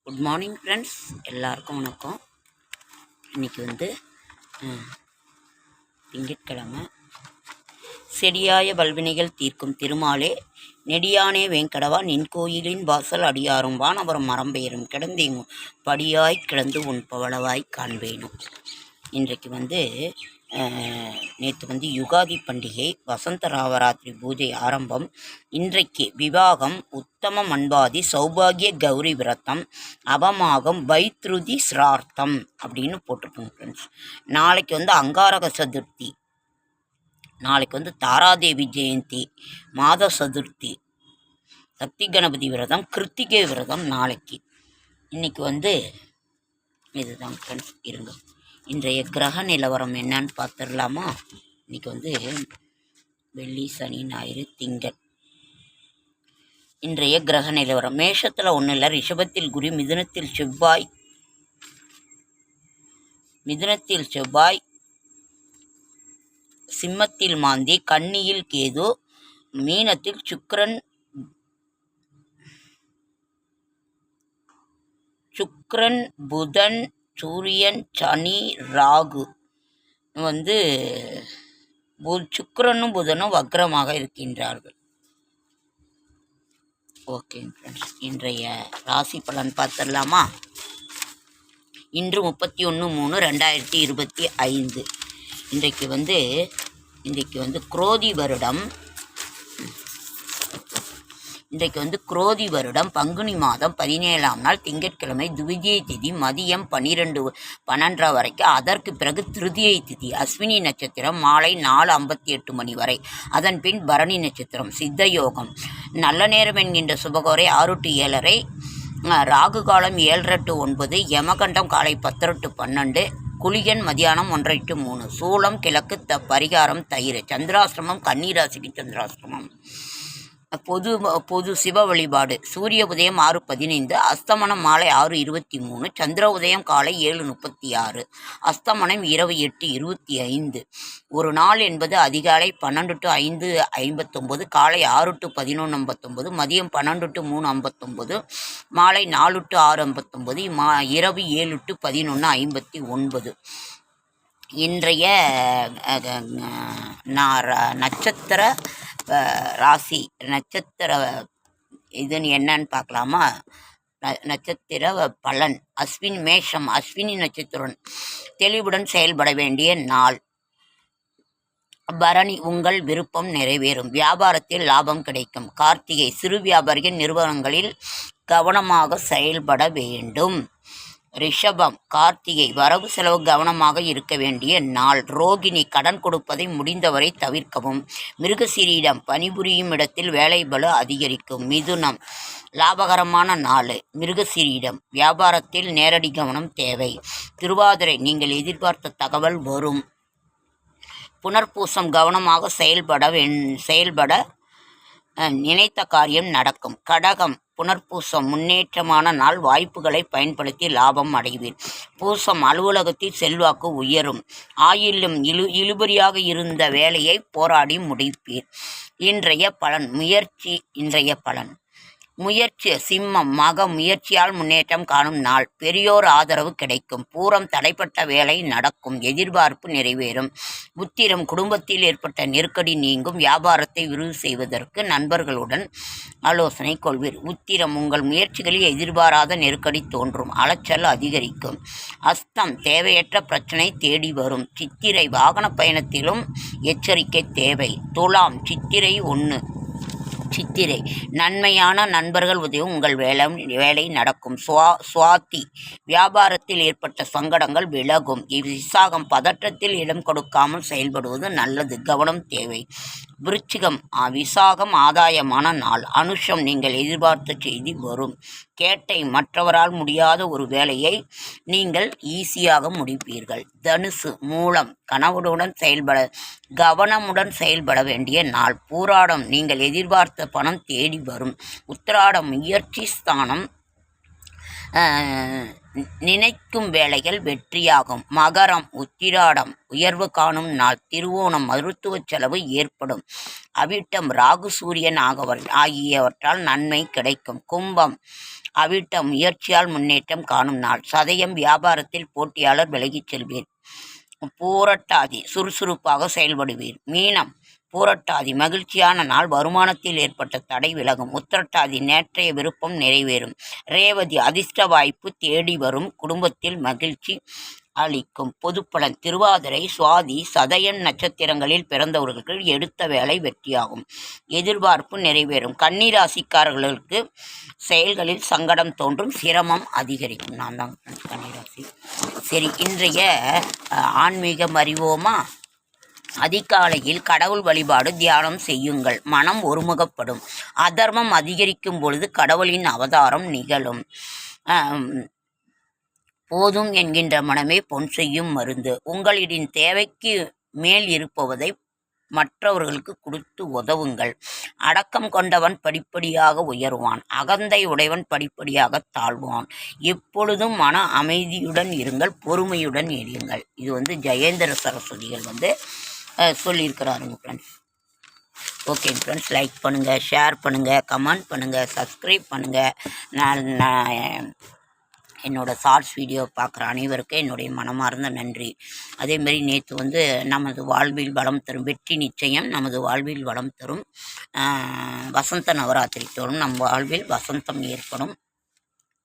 Good morning friends, எல்லாருக்கும் வணக்கம். இன்றைக்கி திங்கட்கிழமை. செடியாய வல்வினைகள் தீர்க்கும் திருமாலே, நெடியானே வேங்கடவா, நின் கோயிலின் வாசல் அடியாரும் வானவரம் மரம்பெயரும் கிடந்தேங்கும் படியாய் கிடந்து உன் பவளவாய் காண்பேனும். இன்றைக்கு நேற்று யுகாதி பண்டிகை, வசந்த ராவராத்திரி பூஜை ஆரம்பம். இன்றைக்கு விவாகம், உத்தம மண்பாதி, சௌபாகிய கௌரி விரதம், அவமாகம், வைத்ருதி சிரார்த்தம் அப்படின்னு போட்டிருக்கோங்க ஃப்ரெண்ட்ஸ். நாளைக்கு அங்காரக சதுர்த்தி, நாளைக்கு தாராதேவி ஜெயந்தி, மாத சதுர்த்தி, சக்தி கணபதி விரதம், கிருத்திகை விரதம் நாளைக்கு. இன்னைக்கு இதுதான் ஃப்ரெண்ட்ஸ். இருங்க, இன்றைய கிரக நிலவரம் என்னன்னு பார்த்துடலாமா? இன்றைக்கி வெள்ளி, சனி, ஞாயிறு, திங்கள். இன்றைய கிரக நிலவரம்: மேஷத்தில் ஒன்றும் இல்லை, ரிஷபத்தில் குரு, மிதுனத்தில் செவ்வாய், சிம்மத்தில் மாந்தி, கன்னியில் கேது, மீனத்தில் சுக்கிரன், புதன், சூரியன், சனி, ராகு. சுக்கிரனும் புதனும் வக்ரமாக இருக்கின்றார்கள். ஓகே ஃப்ரெண்ட்ஸ், இன்றைய ராசி பலன் பார்த்துடலாமா? இன்று 31/3/2025. இன்றைக்கு குரோதி வருடம். குரோதி வருடம் பங்குனி மாதம் 17ஆம் நாள் திங்கட்கிழமை, துவிதியை திதி மதியம் 12 வரைக்கும். அதற்கு பிறகு திருதியை திதி, அஸ்வினி நட்சத்திரம் மாலை 4:58 மணி வரை. அதன் பின் பரணி நட்சத்திரம், சித்த யோகம். நல்ல நேரம் என்கின்ற சுபகோரை 6 to 7:30, ராகு காலம் 7:30 to 9, யமகண்டம் காலை 10 to 12, குளிகன் மதியானம் 1:30 to 3, சூலம் கிழக்கு, பரிகாரம் தயிர். சந்திராசிரமம், கன்னிராசிக்கு சந்திராசிரமம். பொது சிவ வழிபாடு: சூரிய உதயம் 6:15, அஸ்தமனம் மாலை 6:23, சந்திர உதயம் காலை 7:36, அஸ்தமனம் இரவு 8:25. ஒரு நாள் என்பது அதிகாலை 12 to 5:59, காலை 6 to 11:59, மதியம் 12 to 3:59, மாலை 4 to 6:59, இரவு 7 to 11:59. இன்றைய நட்சத்திர ராசி நட்சத்திர என்னன்னு பார்க்கலாமா? நட்சத்திர பலன்: மேஷம், அஸ்வினி நட்சத்திரம், தெளிவுடன் செயல்பட வேண்டிய நாள். பரணி, உங்கள் விருப்பம் நிறைவேறும், வியாபாரத்தில் லாபம் கிடைக்கும். கார்த்திகை, சிறு வியாபாரிகள் நிறுவனங்களில் கவனமாக செயல்பட வேண்டும். ரிஷபம், கார்த்திகை, வரவு செலவு கவனமாக இருக்க வேண்டிய நாள். ரோகிணி, கடன் கொடுப்பதை முடிந்தவரை தவிர்க்கவும். மிருகசீரிடம், பணிபுரியும் இடத்தில் வேலை பளு அதிகரிக்கும். மிதுனம், லாபகரமான நாள். மிருகசீரிடம், வியாபாரத்தில் நேரடி கவனம் தேவை. திருவாதிரை, நீங்கள் எதிர்பார்த்த தகவல் வரும். புனர்பூசம், கவனமாக செயல்பட நினைத்த காரியம் நடக்கும். கடகம், புனர்பூசம், முன்னேற்றமான நாள், வாய்ப்புகளை பயன்படுத்தி லாபம் அடைவீர். பூசம், அலுவலகத்தில் செல்வாக்கு உயரும். ஆயிலும் இழுபறியாக இருந்த வேலையை போராடி முடிப்பீர். இன்றைய பலன்: முயற்சி, சிம்மம், மக, முயற்சியால் முன்னேற்றம் காணும் நாள். பெரியோர் ஆதரவு கிடைக்கும். பூரம், தடைப்பட்ட வேலை நடக்கும், எதிர்பார்ப்பு நிறைவேறும். உத்திரம், குடும்பத்தில் ஏற்பட்ட நெருக்கடி நீங்கும், வியாபாரத்தை விரிவு செய்வதற்கு நண்பர்களுடன் ஆலோசனை கொள்வீர். உத்திரம், உங்கள் முயற்சிகளில் எதிர்பாராத நெருக்கடி தோன்றும், அலைச்சல் அதிகரிக்கும். அஸ்தம், தேவையற்ற பிரச்சனை தேடி வரும். சித்திரை, வாகன பயணத்திலும் எச்சரிக்கை தேவை. துலாம், சித்திரை, நன்மையான நண்பர்கள் உதவி உங்கள் வேலை நடக்கும். சுவாதி, வியாபாரத்தில் ஏற்பட்ட சங்கடங்கள் விலகும். விசாகம், பதற்றத்தில் இடம் கொடுக்காமல் செயல்படுவது நல்லது, கவனம் தேவை. விருச்சிகம், விசாகம், ஆதாயமான நாள். அனுஷம், நீங்கள் எதிர்பார்த்த செய்தி வரும். கேட்டை, மற்றவரால் முடியாத ஒரு வேலையை நீங்கள் ஈஸியாக முடிப்பீர்கள். தனுசு, மூலம், கவனமுடன் செயல்பட வேண்டிய நாள். பூராடம், நீங்கள் எதிர்பார்த்த பணம் தேடி வரும். உத்திராடம், முயற்சி ஸ்தானம், நினைக்கும் வேலைகள் வெற்றியாகும். மகரம் உத்திராடம் உயர்வு காணும் நாள். திருவோணம் மருத்துவ செலவு ஏற்படும். அவிட்டம் ராகு சூரியன் ஆகியவற்றால் நன்மை கிடைக்கும். கும்பம் அவிட்டம் முயற்சியால் முன்னேற்றம் காணும் நாள். சதயம் வியாபாரத்தில் போட்டியாளர் விலகிச் செல்வீர். பூரட்டாதி சுறுசுறுப்பாக செயல்படுவீர். மீனம் பூரட்டாதி மகிழ்ச்சியான நாள். வருமானத்தில் ஏற்பட்ட தடை விலகும். உத்திரட்டாதி நேற்றைய விருப்பம் நிறைவேறும். ரேவதி அதிர்ஷ்ட வாய்ப்பு தேடி வரும். குடும்பத்தில் மகிழ்ச்சி அளிக்கும். பொதுப்பலன் திருவாதிரை சுவாதி சதயன் நட்சத்திரங்களில் பிறந்தவர்களுக்கு எடுத்த வேலை வெற்றியாகும். எதிர்பார்ப்பு நிறைவேறும். கன்னிராசிக்காரர்களுக்கு செயல்களில் சங்கடம் தோன்றும். சிரமம் அதிகரிக்கும். நான் தான் கன்னிராசி. சரி, இன்றைய ஆன்மீகம் அறிவோமா? அதிகாலையில் கடவுள் வழிபாடு தியானம் செய்யுங்கள். மனம் ஒருமுகப்படும். அதர்மம் அதிகரிக்கும் பொழுது கடவுளின் அவதாரம் நிகழும். போதும் என்கின்ற மனமே பொன் செய்யும் மருந்து. உங்களின் தேவைக்கு மேல் இருப்பதை மற்றவர்களுக்கு கொடுத்து உதவுங்கள். அடக்கம் கொண்டவன் படிப்படியாக உயர்வான். அகந்தை உடையவன் படிப்படியாக தாழ்வான். எப்பொழுதும் மன அமைதியுடன் இருங்கள். பொறுமையுடன் இருங்கள். இது ஜெயேந்திர சரஸ்வதிகள் சொல்லியிருக்கிறாருங்க ஃப்ரெண்ட்ஸ். ஓகே ஃப்ரெண்ட்ஸ், லைக் பண்ணுங்கள், ஷேர் பண்ணுங்கள், கமெண்ட் பண்ணுங்கள், சப்ஸ்கிரைப் பண்ணுங்கள். நான் என்னோடய ஷார்ட்ஸ் வீடியோ பார்க்குற அனைவருக்கும் என்னுடைய மனமார்ந்த நன்றி. அதேமாரி நேற்று நமது வாழ்வில் வளம் தரும் வெற்றி நிச்சயம் நமது வாழ்வில் வளம் தரும். வசந்த நவராத்திரி தோறும் நம் வாழ்வில் வசந்தம் ஏற்படும்.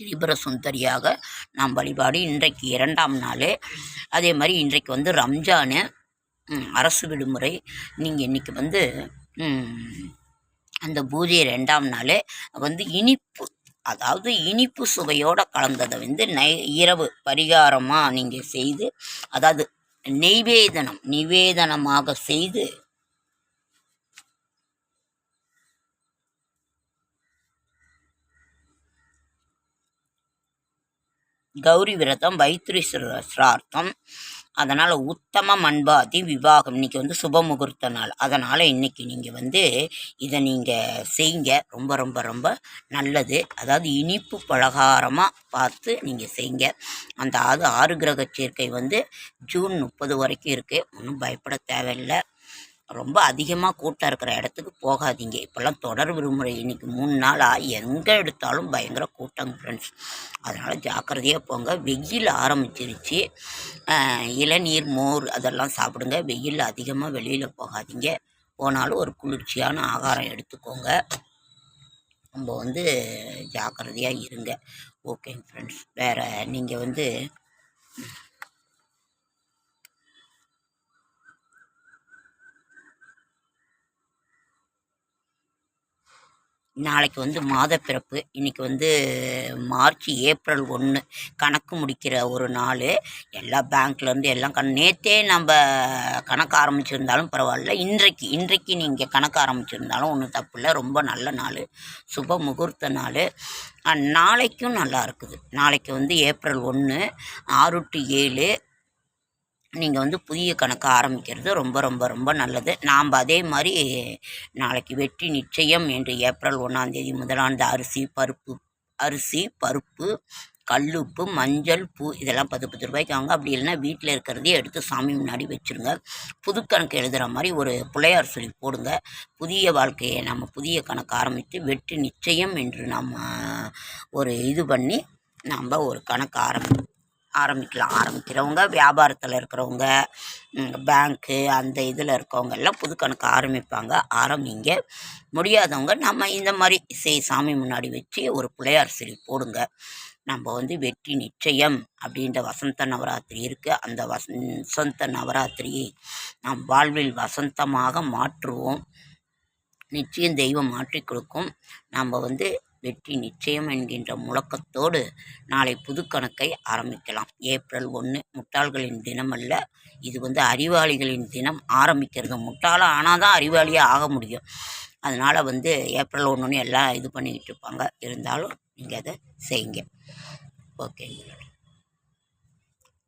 திரிபுர சுந்தரியாக நாம் வழிபாடு. இன்றைக்கு 2ஆம் நாள். அதே மாதிரி இன்றைக்கு ரம்ஜானு, அரசு விடுமுறை. நீங்கள் இன்றைக்கி அந்த பூஜை 2ஆம் நாள் இனிப்பு, அதாவது இனிப்பு சுவையோடு கலந்ததை இரவு பரிகாரமாக நீங்கள் செய்து, அதாவது நிவேதனமாக செய்து கௌரி விரதம், வைத்திரி சிரார்த்தம். அதனால் உத்தம மண்பாதி விவாகம். இன்றைக்கி சுப முகூர்த்த நாள். அதனால் இன்றைக்கி நீங்கள் இதை நீங்கள் செய்யுங்க. ரொம்ப ரொம்ப ரொம்ப நல்லது. அதாவது இனிப்பு பலகாரமாக பார்த்து நீங்கள் செய்யுங்க. அந்த 6 கிரக சேர்க்கை ஜூன் 30 வரைக்கும் இருக்குது. ஒன்றும் பயப்பட தேவையில்லை. ரொம்ப அதிகமாக கூட்டம் இருக்கிற இடத்துக்கு போகாதீங்க. இப்போல்லாம் தொடர் விடுமுறை. இன்றைக்கி 3 நாளாக எங்கே எடுத்தாலும் பயங்கர கூட்டம் ஃப்ரெண்ட்ஸ். அதனால் ஜாக்கிரதையாக போங்க. வெயில் ஆரம்பிச்சிருச்சு. இளநீர், மோர் அதெல்லாம் சாப்பிடுங்க. வெயில் அதிகமாக வெளியில் போகாதீங்க. போனாலும் ஒரு குளிர்ச்சியான ஆகாரம் எடுத்துக்கோங்க. நம்ம ஜாக்கிரதையாக இருங்க. ஓகேங்க ஃப்ரெண்ட்ஸ். வேறு நீங்கள் நாளைக்கு மாதப்பிறப்பு. இன்றைக்கி மார்ச், ஏப்ரல் 1 கணக்கு முடிக்கிற ஒரு நாள். எல்லா பேங்க்லேருந்து எல்லாம் நேற்றே நம்ம கணக்கு ஆரம்பிச்சிருந்தாலும் பரவாயில்ல. இன்றைக்கு நீங்கள் கணக்கு ஆரம்பிச்சிருந்தாலும் ஒன்றும் தப்பு இல்லை. ரொம்ப நல்ல நாள், சுப முகூர்த்த நாள். நாளைக்கும் நல்லா இருக்குது. நாளைக்கு ஏப்ரல் 1 6 to 7 நீங்கள் புதிய கணக்கு ஆரம்பிக்கிறது ரொம்ப ரொம்ப ரொம்ப நல்லது. நாம் அதே மாதிரி நாளைக்கு வெற்றி நிச்சயம் என்று ஏப்ரல் 1ஆம் தேதி முதலாண்டு அரிசி பருப்பு கல்லுப்பு மஞ்சள் பூ இதெல்லாம் 10 ரூபாய்க்கு வாங்க. அப்படி இல்லைன்னா வீட்டில் இருக்கிறதையே எடுத்து சாமி முன்னாடி வச்சுருங்க. புது கணக்கு எழுதுகிற மாதிரி ஒரு பிள்ளையார் சொல்லி போடுங்க. புதிய வாழ்க்கையை நம்ம புதிய கணக்கு ஆரம்பித்து வெற்றி நிச்சயம் என்று நம்ம ஒரு இது பண்ணி நம்ம ஒரு கணக்கு ஆரம்பிக்கிறவங்க, வியாபாரத்தில் இருக்கிறவங்க, பேங்க்கு அந்த இதில் இருக்கவங்க எல்லாம் புது கணக்கு ஆரம்பிங்க. முடியாதவங்க நம்ம இந்த மாதிரி சாமி முன்னாடி வச்சு ஒரு பிள்ளையார் சொல்லி போடுங்க. நம்ம வெற்றி நிச்சயம் அப்படின்ற வசந்த நவராத்திரி இருக்குது. அந்த வசந்த நவராத்திரியை நாம் வாழ்வில் வசந்தமாக மாற்றுவோம். நிச்சயம் தெய்வம் மாற்றி கொடுக்கும். நம்ம வெற்றி நிச்சயம் என்கின்ற முழக்கத்தோடு நாளை புது கணக்கை ஆரம்பிக்கலாம். ஏப்ரல் 1 முட்டாள்களின் தினம் அல்ல, இது அறிவாளிகளின் தினம். ஆரம்பிக்கிறது முட்டாளாக ஆனால் தான் அறிவாளியாக ஆக முடியும். அதனால் ஏப்ரல் 1 எல்லாம் இது பண்ணிக்கிட்டு இருப்பாங்க. இருந்தாலும் நீங்கள் அதை செய்யுங்க. ஓகேங்க.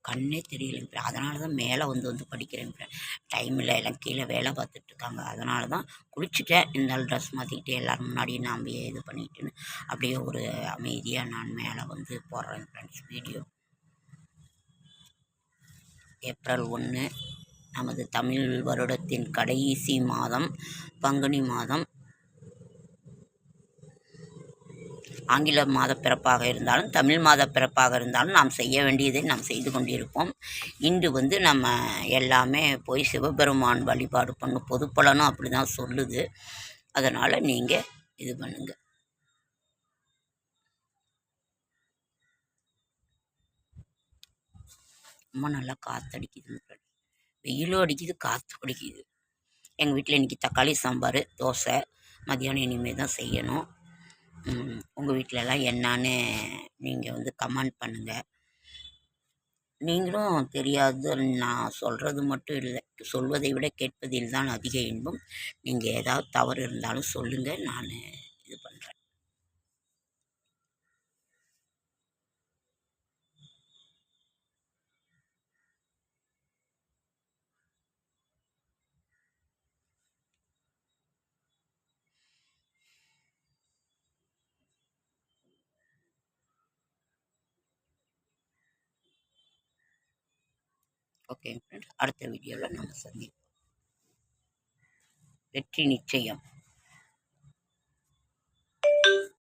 கண்ணே தெரியலைங்க ஃப்ரெண்ட். அதனால தான் மேலே வந்து வந்து படிக்கிறேன் ஃப்ரெண்ட். டைம் இல்லை, எல்லாம் கீழே வேலை பார்த்துட்ருக்காங்க. அதனால தான் குளிச்சுட்டேன், இருந்தாலும் ட்ரெஸ் மாற்றிக்கிட்டு எல்லோரும் முன்னாடி நான் இது பண்ணிக்கிட்டுன்னு அப்படியே ஒரு அமைதியாக நான் மேலே வந்து போடுறேன் ஃப்ரெண்ட்ஸ் வீடியோ. ஏப்ரல் 1 நமது தமிழ் வருடத்தின் கடைசி மாதம் பங்குனி மாதம். ஆங்கில மாத பிறப்பாக இருந்தாலும் தமிழ் மாத பிறப்பாக இருந்தாலும் நாம் செய்ய வேண்டியதை நாம் செய்து கொண்டிருப்போம். இன்று வந்து நம்ம எல்லாமே போய் சிவபெருமான் வழிபாடு பண்ணும். பொதுப்பலனும் அப்படி தான் சொல்லுது. அதனால் நீங்கள் இது பண்ணுங்கள். ரொம்ப நல்லா காற்றடிக்குது, வெயிலும் அடிக்குது, காற்று அடிக்குது. எங்கள் வீட்டில் இன்றைக்கி தக்காளி சாம்பார், தோசை. மதியானம் இனிமேல் தான் செய்யணும். உங்கள் வீட்டிலலாம் என்னான்னு நீங்கள் வந்து கமெண்ட் பண்ணுங்கள். நீங்களும் தெரியாது, நான் சொல்கிறது மட்டும் இல்லை, சொல்வதை விட கேட்பதில் தான் அதிக இன்பம். நீங்கள் ஏதாவது தவறு இருந்தாலும் சொல்லுங்கள், நான் இது பண்ணுறேன். ஓகே ஃப்ரெண்ட்ஸ், அடுத்த வீடியோவில் நம்ம சந்திப்போம். வெற்றி நிச்சயம்.